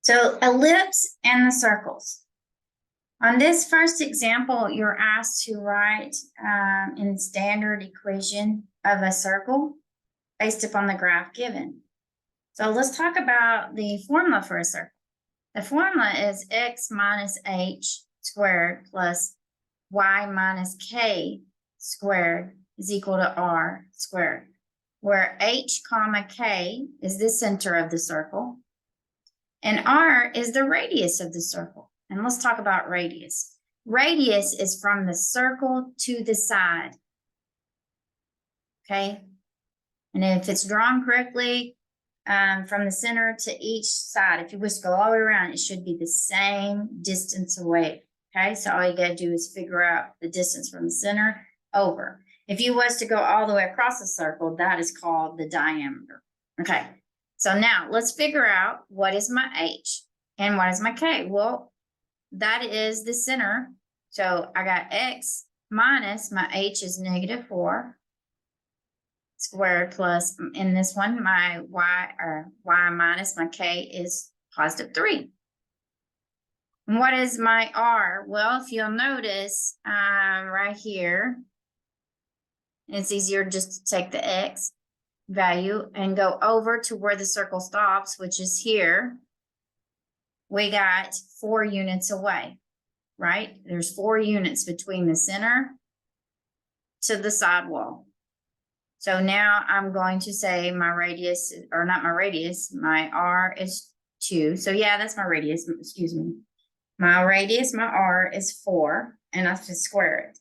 So ellipse and the circles. On this first example, you're asked to write in standard equation of a circle based upon the graph given. So let's talk about the formula for a circle. The formula is x minus h squared plus y minus k squared is equal to r squared, where h comma k is the center of the circle and r is the radius of the circle. And let's talk about radius. Radius is from the circle to the side. Okay. And if it's drawn correctly, from the center to each side, if you wish to go all the way around, it should be the same distance away. Okay. So all you got to do is figure out the distance from the center over. If you was to go all the way across the circle, that is called the diameter. Okay. So now let's figure out what is my h and what is my k. Well, that is the center. So I got x minus my h is -4 squared plus, in this one, my y minus my k is +3. And what is my r? Well, if you'll notice right here, it's easier just to take the x value and go over to where the circle stops, which is here. We got 4 units away, right? There's 4 units between the center to the side wall. So now I'm going to say my radius, or not my radius, my r is 2. So yeah, that's my radius, excuse me. My radius, my r is 4, and I have to square it.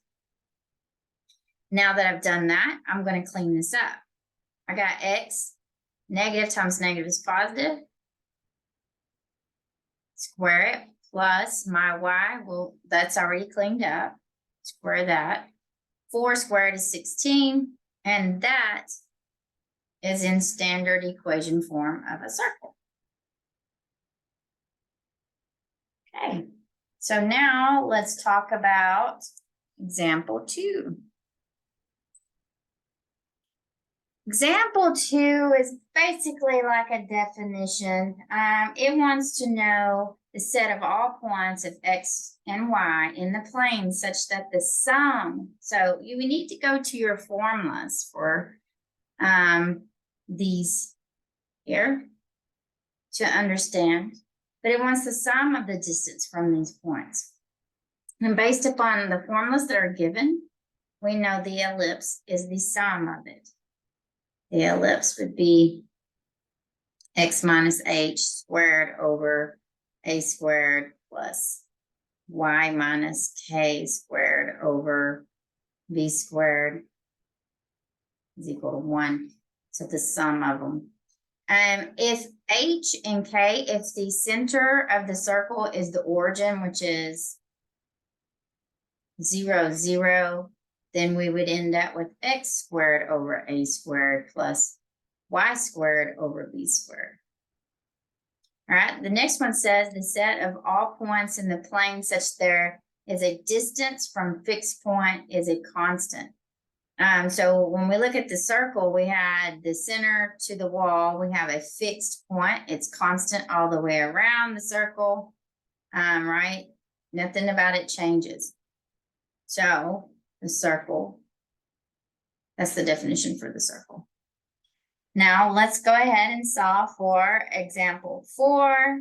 Now that I've done that, I'm going to clean this up. I got x, negative times negative is positive. Square it, plus my y, well, that's already cleaned up. Square that. 4 squared is 16, and that is in standard equation form of a circle. Okay, so now let's talk about example 2. Example 2 is basically like a definition. It wants to know the set of all points of x and y in the plane such that the sum, so you need to go to your formulas for these here to understand, but it wants the sum of the distance from these points. And based upon the formulas that are given, we know the ellipse is the sum of it. The ellipse would be x minus h squared over a squared plus y minus k squared over b squared is equal to 1. So the sum of them. If h and k, if the center of the circle is the origin, which is 0, 0, then we would end up with x squared over a squared plus y squared over b squared. All right, the next one says the set of all points in the plane such there is a distance from fixed point is a constant. So when we look at the circle, we had the center to the wall, we have a fixed point. It's constant all the way around the circle, right? Nothing about it changes. So the circle, that's the definition for the circle. Now let's go ahead and solve for example 4.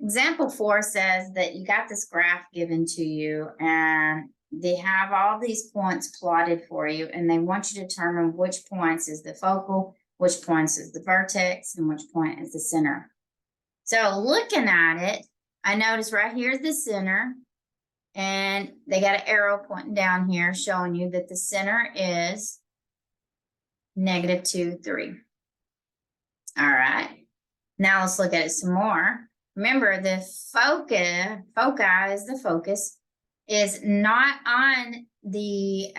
Example 4 says that you got this graph given to you and they have all these points plotted for you, and they want you to determine which points is the focal, which points is the vertex, and which point is the center. So looking at it, I notice right here is the center, and they got an arrow pointing down here showing you that the center is -2, 3. All right. Now let's look at it some more. Remember, the foci is the focus, is not on the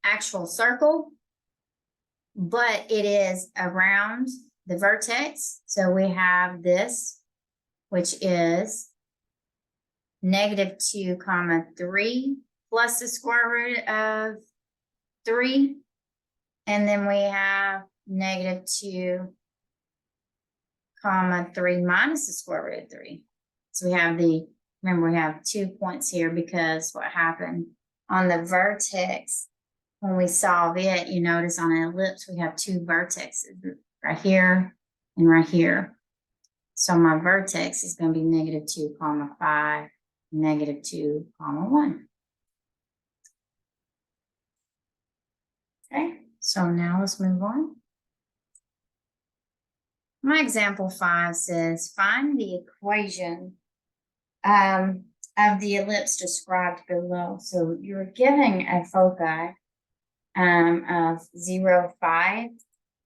actual circle, but it is around the vertex. So we have this, which is -2, 3 plus the square root of 3. And then we have -2, 3 minus the square root of 3. So we have remember we have 2 points here because what happened on the vertex, when we solve it, you notice on an ellipse, we have 2 vertexes, right here and right here. So my vertex is going to be -2, 5, -2, 1. Okay, so now let's move on. My example 5 says, find the equation of the ellipse described below. So you're giving a foci of 0, 5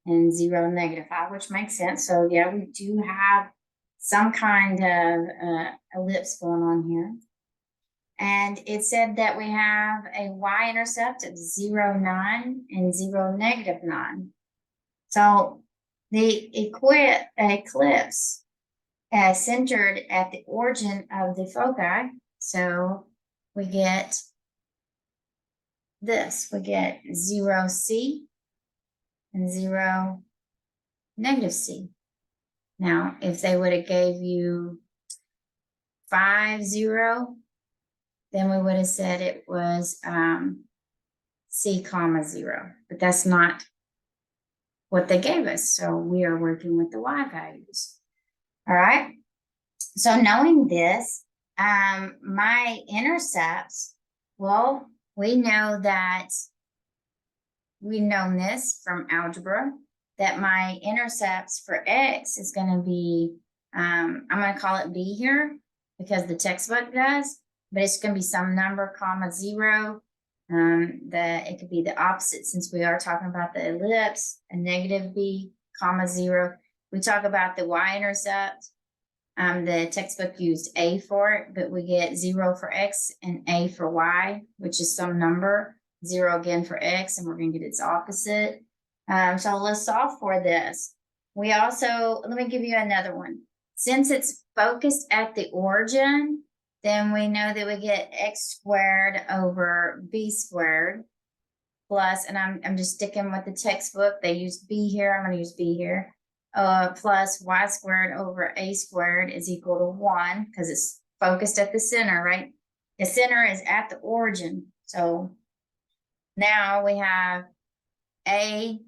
and 0, -5, which makes sense. So yeah, we do have some kind of ellipse going on here. And it said that we have a y-intercept of 0, 9 and 0, -9. So the ellipse centered at the origin of the foci. So we get this. We get 0, C and 0, -C. Now, if they would have gave you 5, 0, then we would have said it was C, 0. But that's not what they gave us. So we are working with the y values. All right. So knowing this, my intercepts, well, we know this from algebra, that my intercepts for x is going to be, I'm going to call it b here because the textbook does, but it's going to be some number, 0. It could be the opposite since we are talking about the ellipse, a -b, 0. We talk about the y-intercept. The textbook used a for it, but we get 0 for x and a for y, which is some number, 0 again for x, and we're going to get its opposite. So let's solve for this. We also, let me give you another one. Since it's focused at the origin, then we know that we get x squared over b squared plus, and I'm just sticking with the textbook. They use b here. I'm going to use b here. Plus y squared over a squared is equal to 1 because it's focused at the center, right? The center is at the origin. So now we have a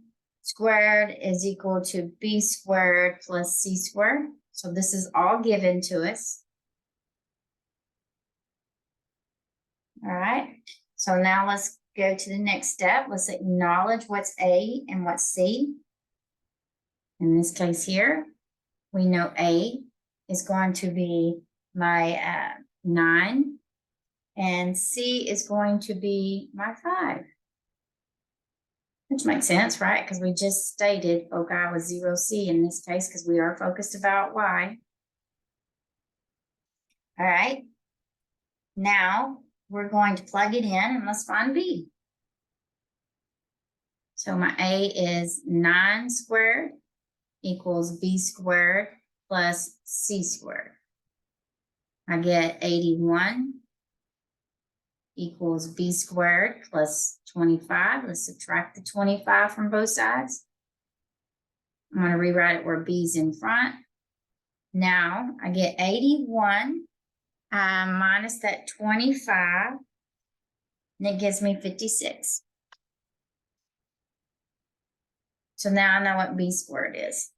squared is equal to b squared plus c squared. So this is all given to us. All right. So now let's go to the next step. Let's acknowledge what's a and what's c. In this case here, we know a is going to be my 9, and c is going to be my 5. Which makes sense, right? Because we just stated foci was 0C in this case because we are focused about y. All right. Now we're going to plug it in and let's find b. So my a is 9 squared equals b squared plus c squared. I get 81 equals b squared plus 25. Let's subtract the 25 from both sides. I'm going to rewrite it where b's in front. Now I get 81 minus that 25, and it gives me 56. So now I know what b squared is.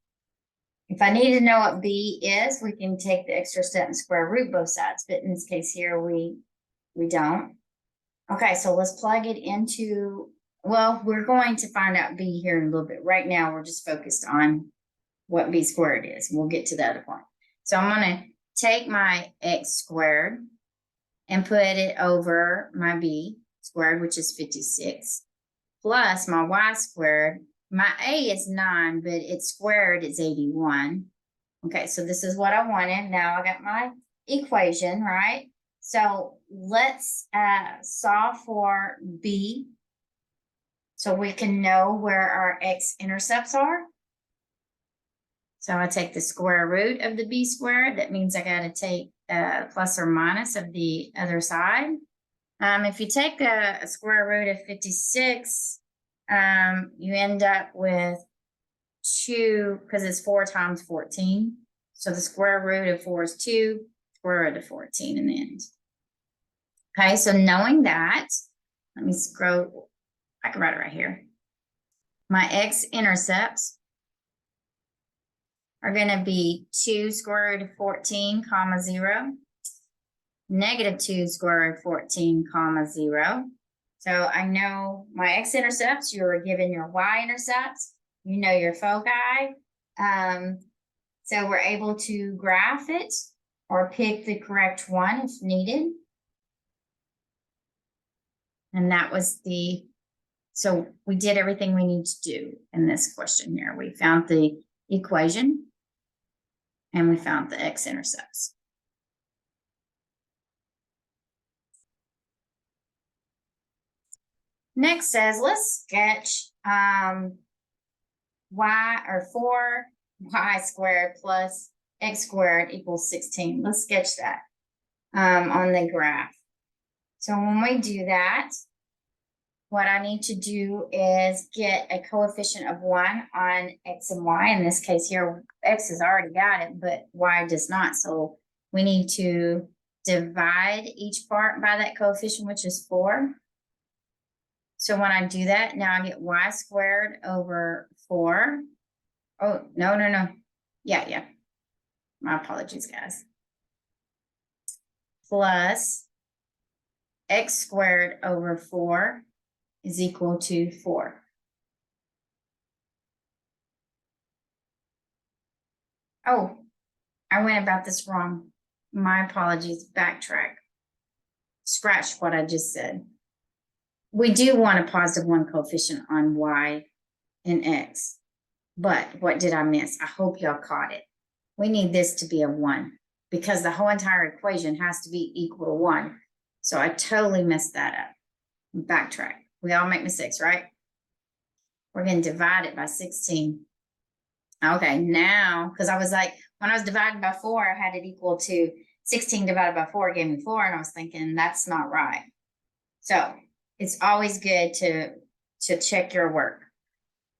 If I need to know what b is, we can take the extra step and square root both sides, but in this case here, we don't. Okay, so let's plug it into, well, we're going to find out b here in a little bit. Right now, we're just focused on what b squared is. We'll get to the other point. So I'm going to take my x squared and put it over my b squared, which is 56, plus my y squared. My a is 9, but its squared is 81. Okay, so this is what I wanted. Now I got my equation, right? So let's solve for b so we can know where our x-intercepts are. So I take the square root of the b squared. That means I got to take plus or minus of the other side. If you take a square root of 56, you end up with 2, because it's 4 times 14. So the square root of 4 is 2, square root of 14 in the end. Okay, so knowing that, let me scroll, I can write it right here. My x-intercepts are going to be 2 square root of 14, comma 0, negative 2 square root of 14, comma 0. So I know my x-intercepts, you are given your y-intercepts, you know your foci. So we're able to graph it or pick the correct one if needed. And that was so we did everything we need to do in this question here. We found the equation and we found the x-intercepts. Next says, let's sketch y or 4y squared plus x squared equals 16. Let's sketch that on the graph. So when we do that, what I need to do is get a coefficient of 1 on x and y. In this case here, x has already got it, but y does not. So we need to divide each part by that coefficient, which is 4. So when I do that, now I get y squared over 4. Oh, no. Yeah. My apologies, guys. Plus x squared over 4 is equal to 4. Oh, I went about this wrong. My apologies. Backtrack. Scratch what I just said. We do want a positive 1 coefficient on y and x. But what did I miss? I hope y'all caught it. We need this to be a 1 because the whole entire equation has to be equal to 1. So I totally messed that up. Backtrack. We all make mistakes, right? We're going to divide it by 16. Okay, now, because I was like, when I was dividing by 4, I had it equal to 16 divided by 4 gave me 4, and I was thinking, that's not right. So it's always good to check your work.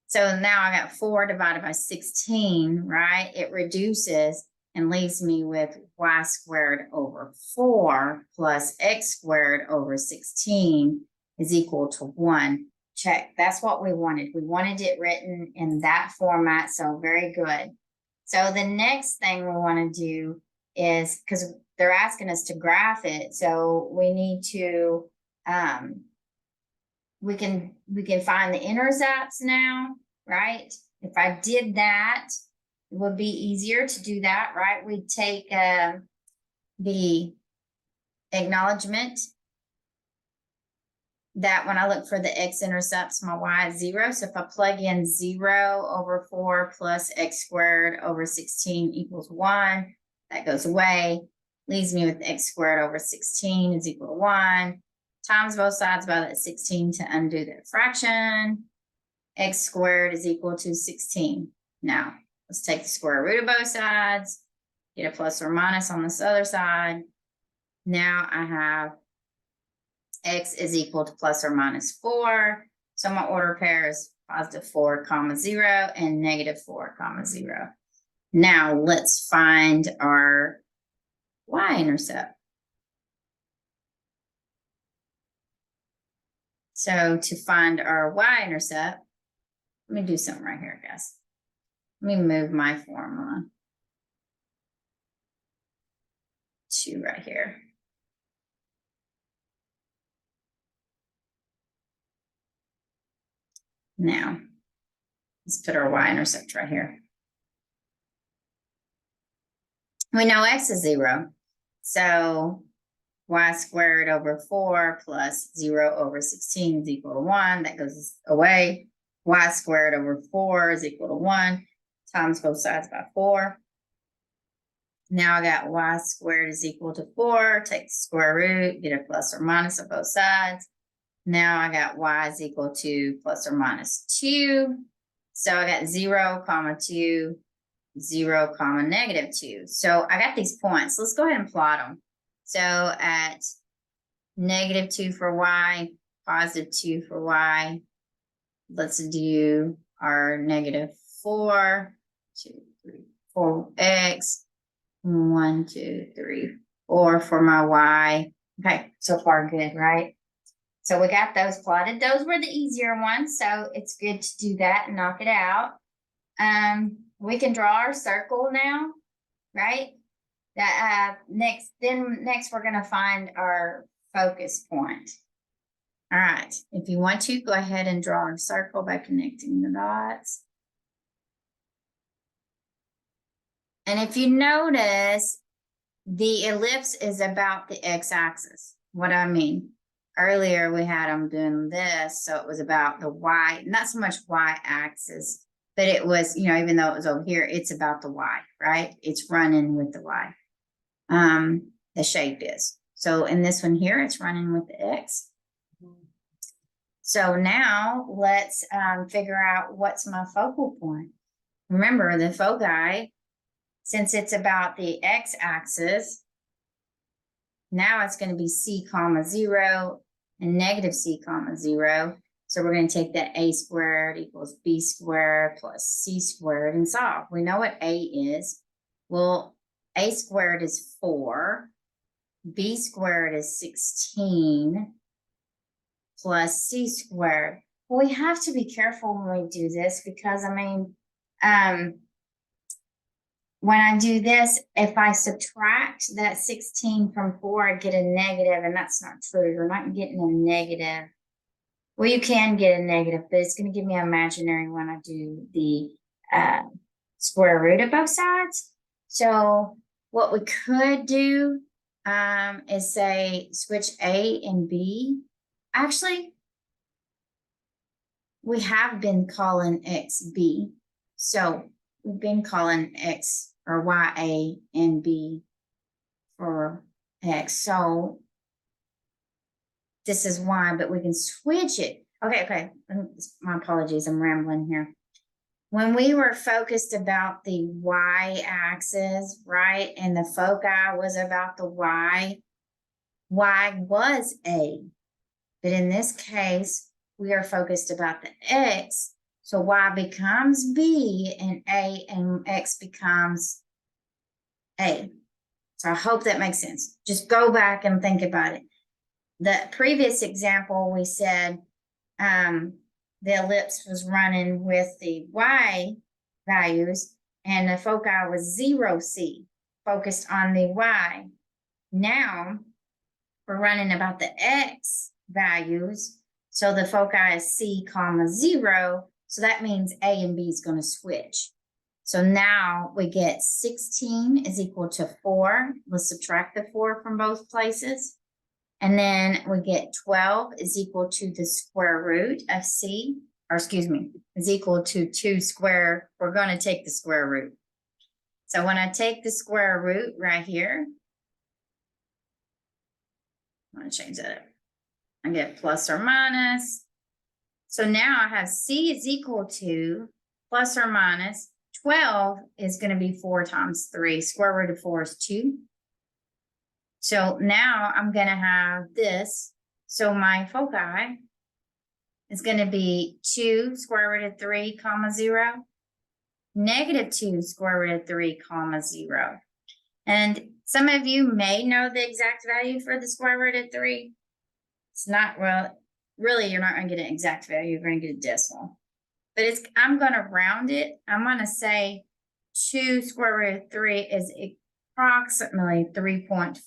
So now I got 4 divided by 16, right? It reduces and leaves me with y squared over 4 plus x squared over 16 is equal to 1. Check. That's what we wanted. We wanted it written in that format, so very good. So the next thing we want to do is, because they're asking us to graph it, so we need to, we can find the intercepts now, right? If I did that, it would be easier to do that, right? We'd take the acknowledgement that when I look for the x-intercepts, my y is 0. So if I plug in 0 over 4 plus x squared over 16 equals 1, that goes away, leaves me with x squared over 16 is equal to 1, times both sides by that 16 to undo that fraction. X squared is equal to 16. Now, let's take the square root of both sides, get a plus or minus on this other side. Now I have x is equal to plus or minus 4. So my order pair is positive 4, comma 0 and negative 4, comma 0. Now let's find our y-intercept. So to find our y-intercept, let me do something right here, guys. Let me move my formula to right here. Now, let's put our y-intercept right here. We know x is 0. So y squared over 4 plus 0 over 16 is equal to 1. That goes away. Y squared over 4 is equal to 1. Times both sides by 4. Now I got y squared is equal to 4. Take the square root, get a plus or minus on both sides. Now I got y is equal to plus or minus 2. So I got 0, comma 2, 0, comma negative 2. So I got these points. Let's go ahead and plot them. So at negative 2 for y, positive 2 for y, let's do our negative 4, 2, 3, 4x, 1, 2, 3, 4 for my y. Okay, so far good, right? So we got those plotted. Those were the easier ones, so it's good to do that and knock it out. We can draw our circle now, right? That next we're gonna find our focus point. All right, if you want to, go ahead and draw a circle by connecting the dots. And if you notice, the ellipse is about the x-axis. What I mean, earlier we had them doing this, so it was about the y, not so much y-axis, but it was, you know, even though it was over here, it's about the y, right? It's running with the y. The shape is. So in this one here, it's running with the x. So now let's figure out what's my focal point. Remember, the foci, since it's about the x-axis, now it's going to be c comma 0 and negative c comma 0. So we're going to take that a squared equals b squared plus c squared and solve. We know what a is. Well, a squared is 4. B squared is 16 plus c squared. Well, we have to be careful when we do this because, I mean, when I do this, if I subtract that 16 from 4, I get a negative, and that's not true. You're not getting a negative. Well, you can get a negative, but it's going to give me an imaginary when I do the square root of both sides. So what we could do is say switch A and B. Actually, we have been calling X B. So we've been calling X or Y A and B for X. So this is Y, but we can switch it. Okay. My apologies, I'm rambling here. When we were focused about the Y axis, right, and the foci was about the Y was A. But in this case, we are focused about the X. So Y becomes B and A and X becomes A. So I hope that makes sense. Just go back and think about it. The previous example, we said the ellipse was running with the Y values and the foci was 0C, focused on the Y. Now we're running about the X values. So the foci is C comma 0. So that means A and B is going to switch. So now we get 16 is equal to 4. Let's subtract the 4 from both places. And then we get 12 is equal to the square root of C, or excuse me, is equal to 2 square. We're going to take the square root. So when I take the square root right here, I'm going to change that up. I get plus or minus. So now I have C is equal to plus or minus 12 is going to be 4 times 3. Square root of 4 is 2. So now I'm going to have this. So my foci is going to be 2 square root of 3 comma 0, negative 2 square root of 3 comma 0. And some of you may know the exact value for the square root of 3. It's not, well, really, you're not going to get an exact value. You're going to get a decimal. But I'm going to round it. I'm going to say 2 square root of 3 is approximately 3.5.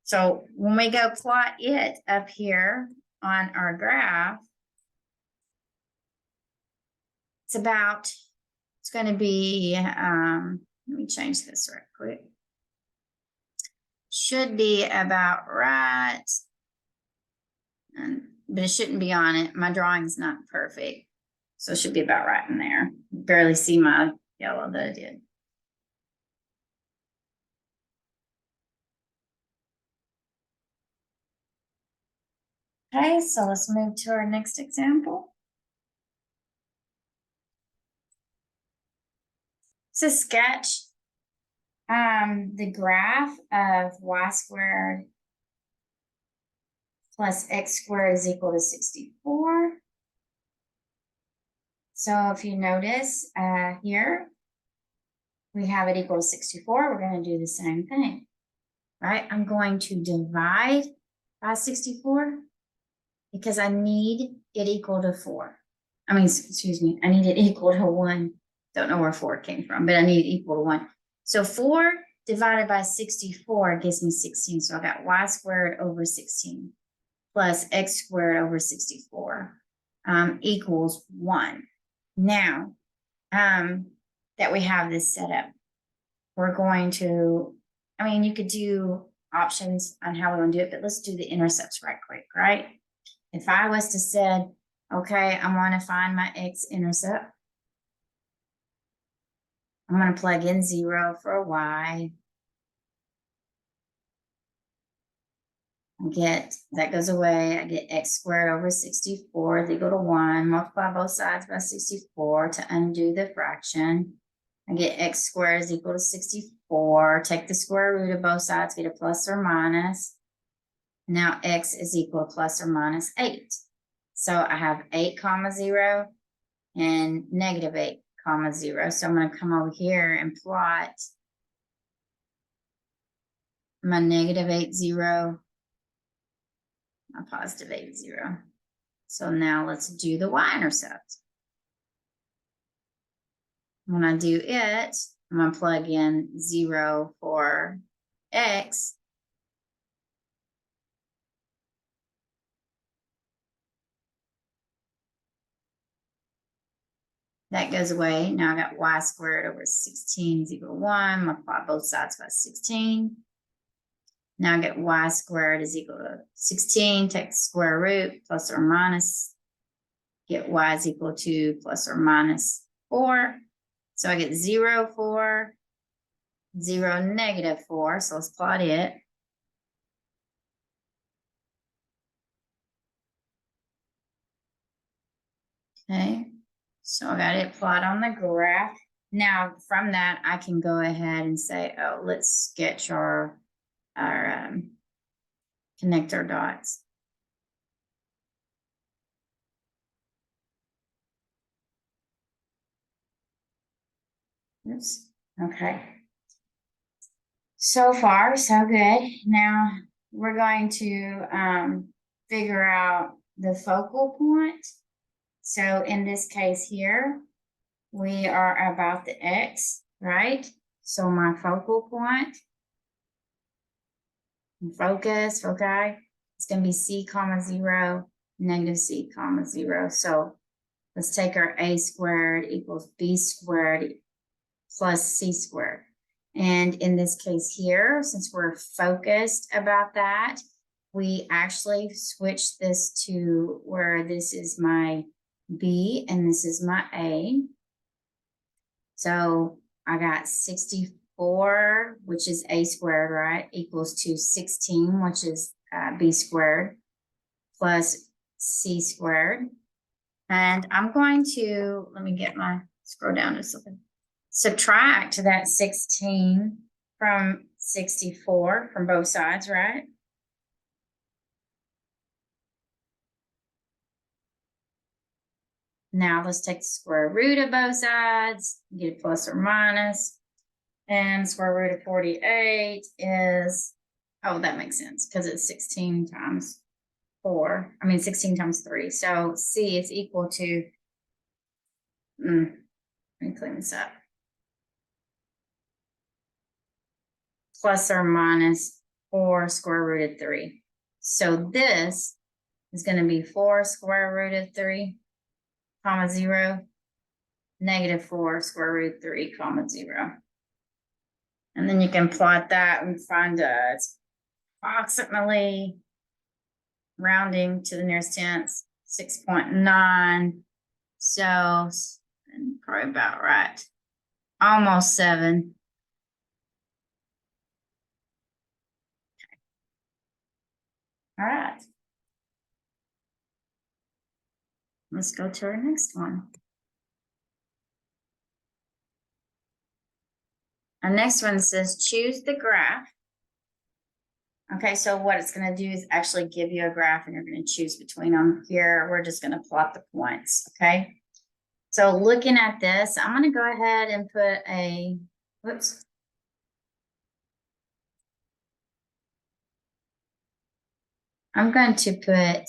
So when we go plot it up here on our graph, it's going to be, let me change this right quick. Should be about right, but it shouldn't be on it. My drawing's not perfect. So it should be about right in there. Barely see my yellow that I did. Okay, so let's move to our next example. So sketch the graph of y squared plus x squared is equal to 64. So if you notice here, we have it equal to 64. We're going to do the same thing, right? I'm going to divide by 64 because I need it equal to 4. I mean, excuse me, I need it equal to 1. Don't know where 4 came from, but I need it equal to 1. So 4 divided by 64 gives me 16. So I got y squared over 16 plus x squared over 64 equals 1. Now, that we have this set up, we're going to, I mean, you could do options on how we want to do it, but let's do the intercepts right quick, right? If I was to said, okay, I want to find my x-intercept, I'm going to plug in 0 for a y. I get, that goes away, I get x squared over 64 is equal to 1. Multiply both sides by 64 to undo the fraction. I get x squared is equal to 64. Take the square root of both sides, get a plus or minus. Now x is equal to plus or minus 8. So I have 8 comma 0 and negative 8 comma 0. So I'm going to come over here and plot my negative 8 0, my positive 8 0. So now let's do the y-intercept. When I do it, I'm going to plug in 0 for x. That goes away. Now I got y squared over 16 is equal to 1. Multiply both sides by 16. Now I get y squared is equal to 16. Take the square root, plus or minus. Get y is equal to plus or minus 4. So I get 0, 4, 0, negative 4. So let's plot it. Okay. So I got it plot on the graph. Now from that, I can go ahead and say, oh, let's sketch our connect our dots. Oops. Okay. So far, so good. Now we're going to figure out the focal point. So in this case here, we are about the x, right? So my focal point, focus, foci, it's going to be c comma 0, negative c comma 0. So let's take our a squared equals b squared plus c squared. And in this case here, since we're focused about that, we actually switch this to where this is my b and this is my a. So I got 64, which is a squared, right, equals to 16, which is b squared, plus c squared. And I'm going to, let me get my, scroll down just a little bit. Subtract that 16 from 64 from both sides, right? Now let's take the square root of both sides, get a plus or minus, and square root of 48 is, oh, that makes sense because it's 16 times 4. I mean, 16 times 3. So C is equal to, let me clean this up. Plus or minus 4 square root of 3. So this is going to be 4 square root of 3, comma 0, negative 4 square root of 3, comma 0. And then you can plot that and find it's approximately, rounding to the nearest tenth, 6.9. So probably about right. Almost 7. All right. Let's go to our next one. Our next one says choose the graph. Okay, so what it's going to do is actually give you a graph and you're going to choose between them. Here, we're just going to plot the points, okay? So looking at this, I'm gonna go ahead and put a, whoops. I'm going to put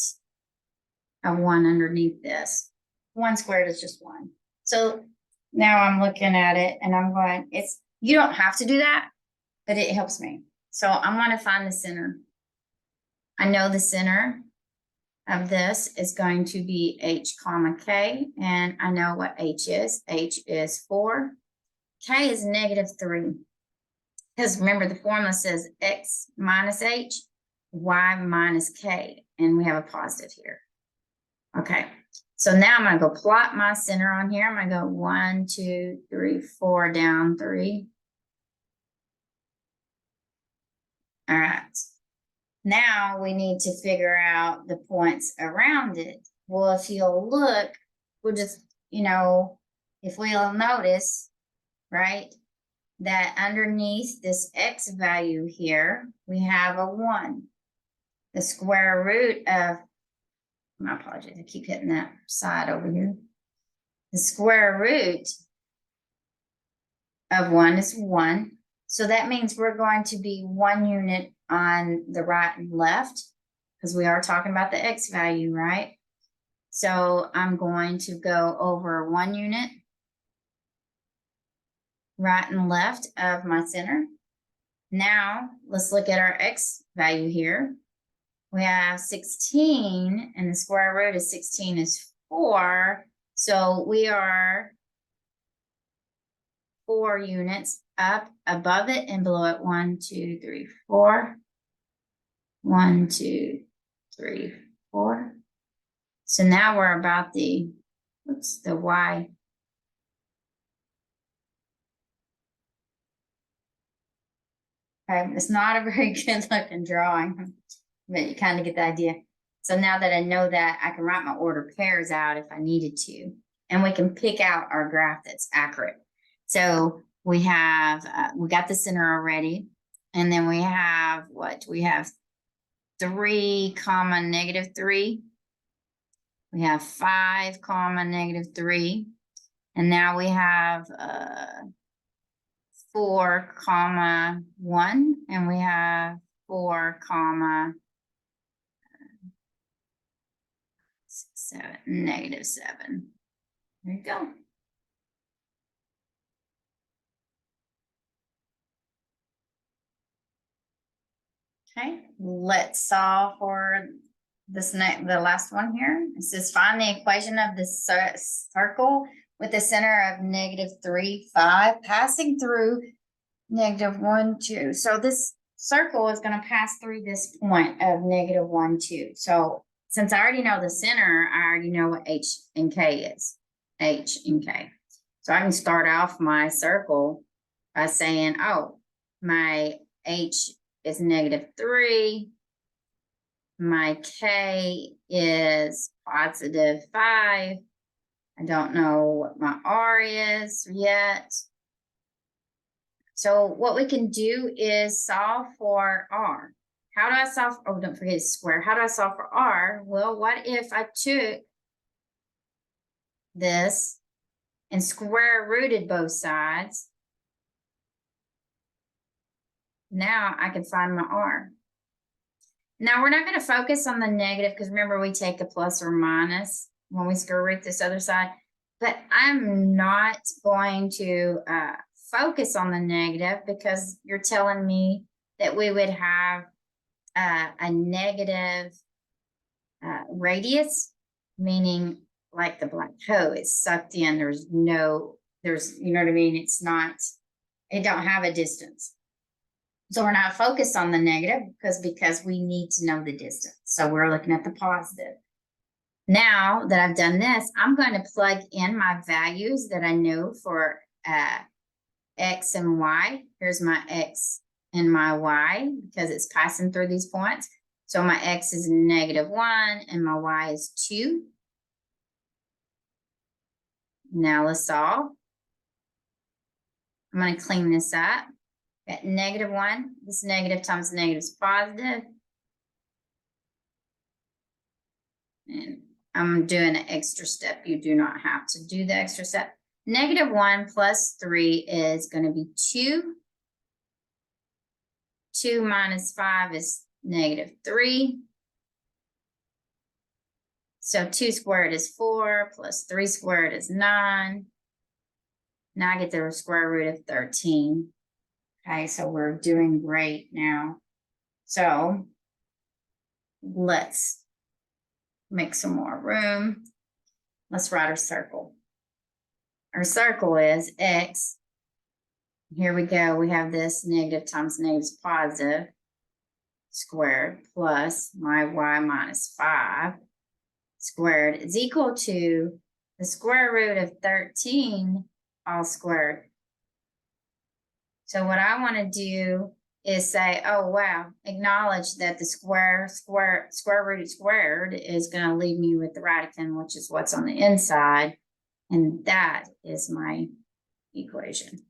a 1 underneath this. 1 squared is just 1. So now I'm looking at it and I'm going, you don't have to do that, but it helps me. So I'm going to find the center. I know the center of this is going to be H comma K, and I know what H is. H is 4. K is -3. Because remember, the formula says X minus H, Y minus K, and we have a positive here. Okay, so now I'm going to go plot my center on here. I'm going to go 1, 2, 3, 4, down 3. All right. Now we need to figure out the points around it. Well, if you'll look, we'll just, if we'll notice, right, that underneath this X value here, we have a 1. The square root of, my apologies, I keep hitting that side over here. The square root of 1 is 1. So that means we're going to be 1 unit on the right and left, because we are talking about the X value, right? So I'm going to go over 1 unit right and left of my center. Now let's look at our X value here. We have 16, and the square root of 16 is 4. So we are 4 units up above it and below it. 1, 2, 3, 4. 1, 2, 3, 4. So now we're about the Y. Okay, it's not a very good looking drawing, but you kind of get the idea. So now that I know that, I can write my order pairs out if I needed to, and we can pick out our graph that's accurate. So we have, we got the center already, and then we have what? We have 3, -3. We have 5, -3. And now we have 4, 1, and we have 4, -7. There you go. Okay, let's solve for this the last one here. It says find the equation of the circle with a center of -3, 5, passing through -1, 2. So this circle is going to pass through this point of -1, 2. So since I already know the center, I already know what H and K is. H and K. So I can start off my circle by saying, oh, my H is -3. My K is +5. I don't know what my R is yet. So what we can do is solve for R. How do I solve? Oh, don't forget square. How do I solve for R? Well, what if I took this and square rooted both sides? Now I can find my R. Now we're not going to focus on the negative, because remember we take the plus or minus when we square root this other side. But I'm not going to focus on the negative, because you're telling me that we would have a negative radius, meaning like the black hole is sucked in. There's, you know what I mean? It's not, it don't have a distance. So we're not focused on the negative because we need to know the distance. So we're looking at the positive. Now that I've done this, I'm going to plug in my values that I know for X and Y. Here's my X and my Y, because it's passing through these points. So my X is -1 and my Y is 2. Now let's solve. I'm going to clean this up. Got -1. This negative times negative is positive. And I'm doing an extra step. You do not have to do the extra step. -1 plus 3 is going to be 2. 2 minus 5 is -3. So 2 squared is 4, plus 3 squared is 9. Now I get the square root of 13. Okay, so we're doing great now. So let's make some more room. Let's write our circle. Our circle is x. Here we go. We have this negative times negative is positive squared plus my y minus 5 squared is equal to the square root of 13 all squared. So what I want to do is say, oh, wow, acknowledge that the square root squared is going to leave me with the radicand, which is what's on the inside. And that is my equation.